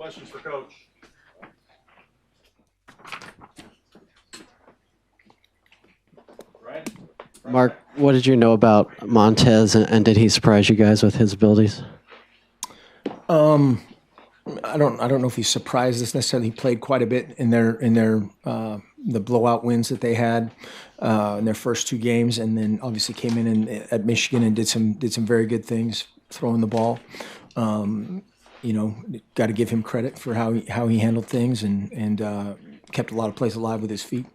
Questions for Coach? Right? Mark, what did you know about Montez, and did he surprise you guys with his abilities? I don't know if he surprised us necessarily. He played quite a bit in their the blowout wins that they had in their first two games, and then obviously came in and, at Michigan and did some very good things throwing the ball. Got to give him credit for how he handled things and kept a lot of plays alive with his feet.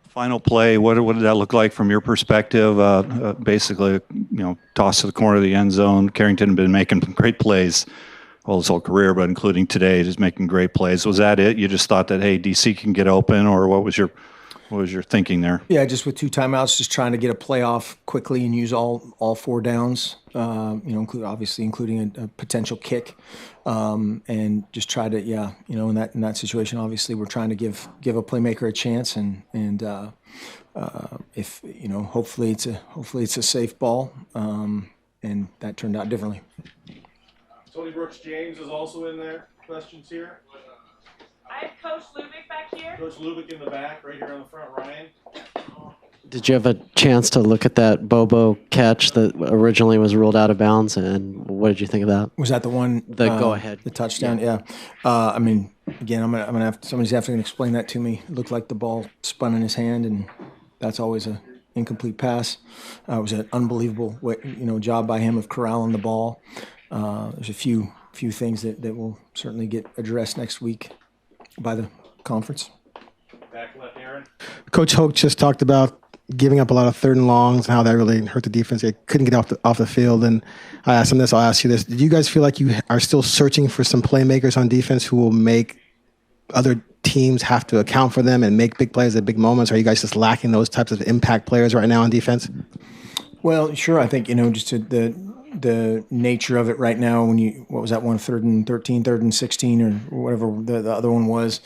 Final play, what did that look like from your perspective? Basically, toss to the corner of the end zone. Carrington had been making great plays all his whole career, but including today, just making great plays. Was that it? You just thought that, hey, DC can get open, or what was your thinking there? Yeah, just with two timeouts, just trying to get a play off quickly and use all four downs. Including a potential kick, and just try to in that situation, obviously we're trying to give a playmaker a chance, and if hopefully it's a safe ball, and that turned out differently. Tony Brooks James is also in there. Questions here? I have Coach Lubick back here. Coach Lubick in the back, right here on the front, Ryan. Did you have a chance to look at that Bobo catch that originally was ruled out of bounds, and what did you think of that? Was that the one? The go-ahead. The touchdown, yeah. Again, I'm gonna have somebody's have to explain that to me. It looked like the ball spun in his hand, and that's always an incomplete pass. It was an unbelievable job by him of corralling the ball. There's a few things that will certainly get addressed next week by the conference. Back left, Aaron. Coach Hoke just talked about giving up a lot of third and longs and how that really hurt the defense. They couldn't get off the field. And I asked him this, I'll ask you this. Did you guys feel like you are still searching for some playmakers on defense who will make other teams have to account for them and make big plays at big moments? Are you guys just lacking those types of impact players right now on defense? Well, sure. I think, just the nature of it right now, what was that one, 3rd and 13, 3rd and 16, or whatever the other one was,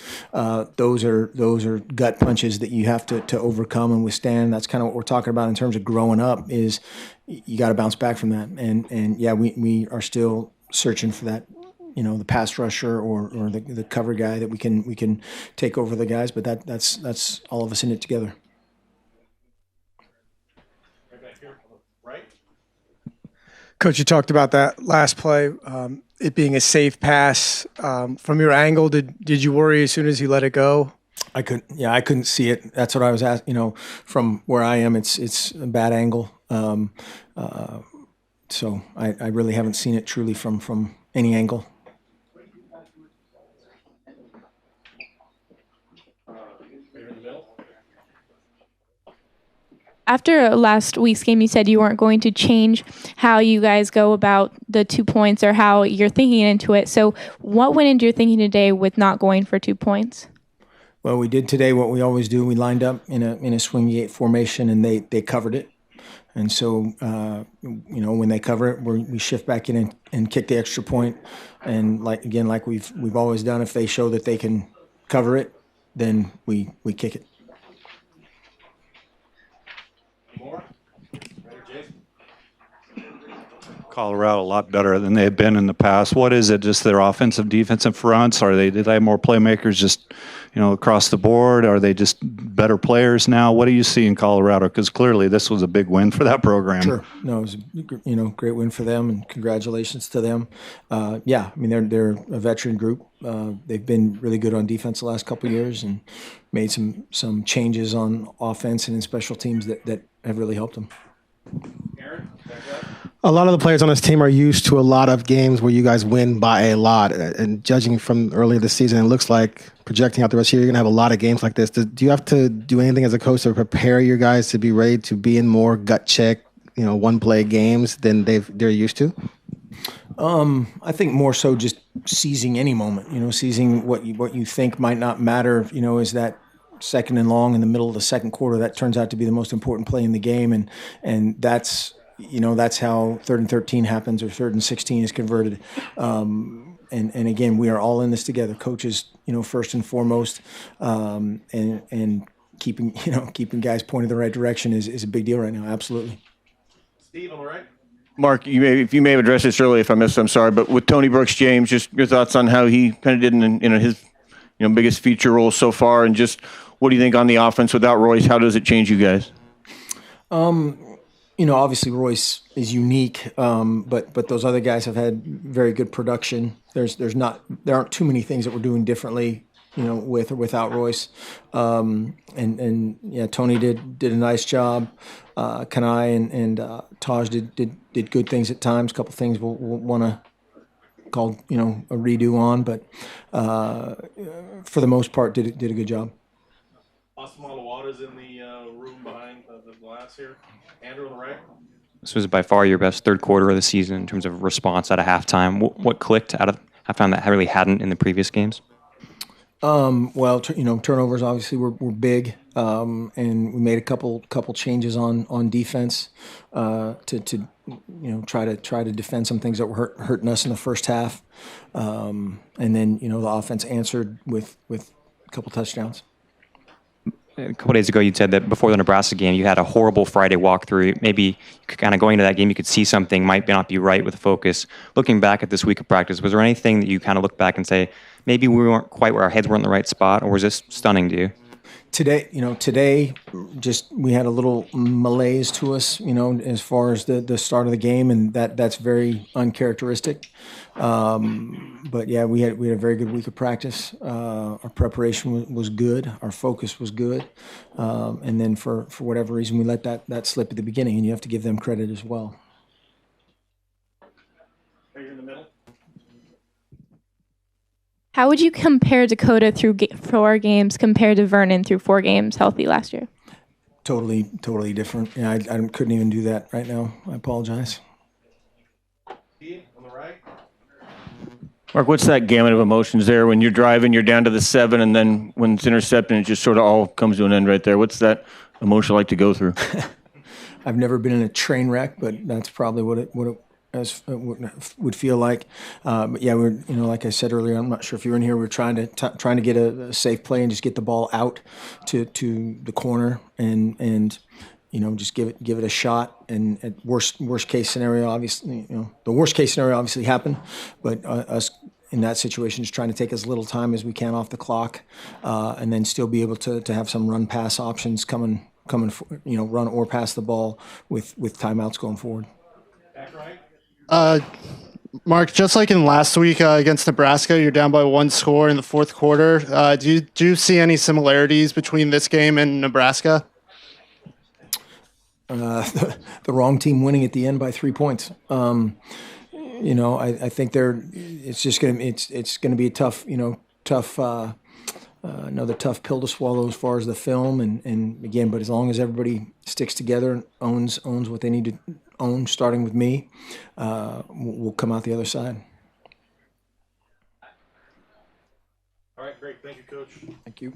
those are gut punches that you have to overcome and withstand. That's kind of what we're talking about in terms of growing up, is you got to bounce back from that. And yeah, we are still searching for that, the pass rusher or the cover guy that we can take over the guys, but that's all of us in it together. Coach, you talked about that last play, it being a safe pass. From your angle, did you worry as soon as he let it go? I couldn't see it. That's what I was asking. From where I am, it's a bad angle. So I really haven't seen it truly from any angle. After last week's game, you said you weren't going to change how you guys go about the 2 points or how you're thinking into it. So what went into your thinking today with not going for 2 points? Well, we did today what we always do. We lined up in a swing 8 formation, and they covered it. And so, when they cover it, we shift back in and kick the extra point. And like we've always done, if they show that they can cover it, then we kick it. Colorado a lot better than they have been in the past. What is it? Just their offensive, defensive fronts? Did they have more playmakers just, across the board? Are they just better players now? What do you see in Colorado? Because clearly this was a big win for that program. Sure. No, it was a great win for them, and congratulations to them. They're a veteran group. They've been really good on defense the last couple of years and made some changes on offense and in special teams that have really helped them. Aaron, back up. A lot of the players on this team are used to a lot of games where you guys win by a lot. And judging from earlier this season, it looks like projecting out the rest of the year, you're going to have a lot of games like this. Do you have to do anything as a coach to prepare your guys to be ready to be in more gut check, one-play games than they're used to? I think more so just seizing any moment, seizing what you think might not matter, is that 2nd and long in the middle of the 2nd quarter. That turns out to be the most important play in the game. And that's how 3rd and 13 happens, or 3rd and 16 is converted. And again, we are all in this together. Coaches, first and foremost, and keeping guys pointed the right direction is a big deal right now. Absolutely. Steve, on the right. Mark, if you may have addressed this earlier, if I missed, I'm sorry, but with Tony Brooks James, just your thoughts on how he kind of did in his biggest feature role so far, and just what do you think on the offense without Royce? How does it change you guys? Obviously Royce is unique, but those other guys have had very good production. There aren't too many things that we're doing differently, with or without Royce. And Tony did a nice job. Kanai and Taj did good things at times. A couple things we'll want to call a redo on, but for the most part did a good job. Austin Malawada's in the room behind the glass here. Andrew on the right. This was by far your best third quarter of the season in terms of response at a halftime. What clicked out of halftime that really hadn't in the previous games? Turnovers obviously were big, and we made a couple changes on defense to try to defend some things that were hurting us in the first half, and then the offense answered with a couple touchdowns. A couple days ago, you said that before the Nebraska game, you had a horrible Friday walkthrough. Maybe kind of going into that game, you could see something might not be right with the focus. Looking back at this week of practice, was there anything that you kind of look back and say, maybe we weren't quite where our heads were in the right spot, or was this stunning to you? Today, just we had a little malaise to us, as far as the start of the game, and that's very uncharacteristic. But yeah, we had a very good week of practice. Our preparation was good. Our focus was good. And then for whatever reason, we let that slip at the beginning, and you have to give them credit as well. Right here in the middle. How would you compare Dakota through 4 games compared to Vernon through 4 games healthy last year? Totally different. Yeah, I couldn't even do that right now. I apologize. Ian on the right. Mark, what's that gamut of emotions there when you're driving, you're down to the 7, and then when it's intercepted, it just sort of all comes to an end right there? What's that emotion like to go through? I've never been in a train wreck, but that's probably what it would feel like. But yeah, we're like I said earlier, I'm not sure if you were in here. We're trying to get a safe play and just get the ball out to the corner and just give it a shot. And at worst case scenario, obviously, the worst case scenario obviously happened, but us in that situation just trying to take as little time as we can off the clock, and then still be able to have some run pass options coming, run or pass the ball with timeouts going forward. Back right. Mark, just like in last week against Nebraska, you're down by 1 score in the fourth quarter. Do you see any similarities between this game and Nebraska? The wrong team winning at the end by 3 points. I think it's gonna be a tough another tough pill to swallow as far as the film and again, but as long as everybody sticks together and owns what they need to own, starting with me, we'll come out the other side. All right, great. Thank you, Coach. Thank you.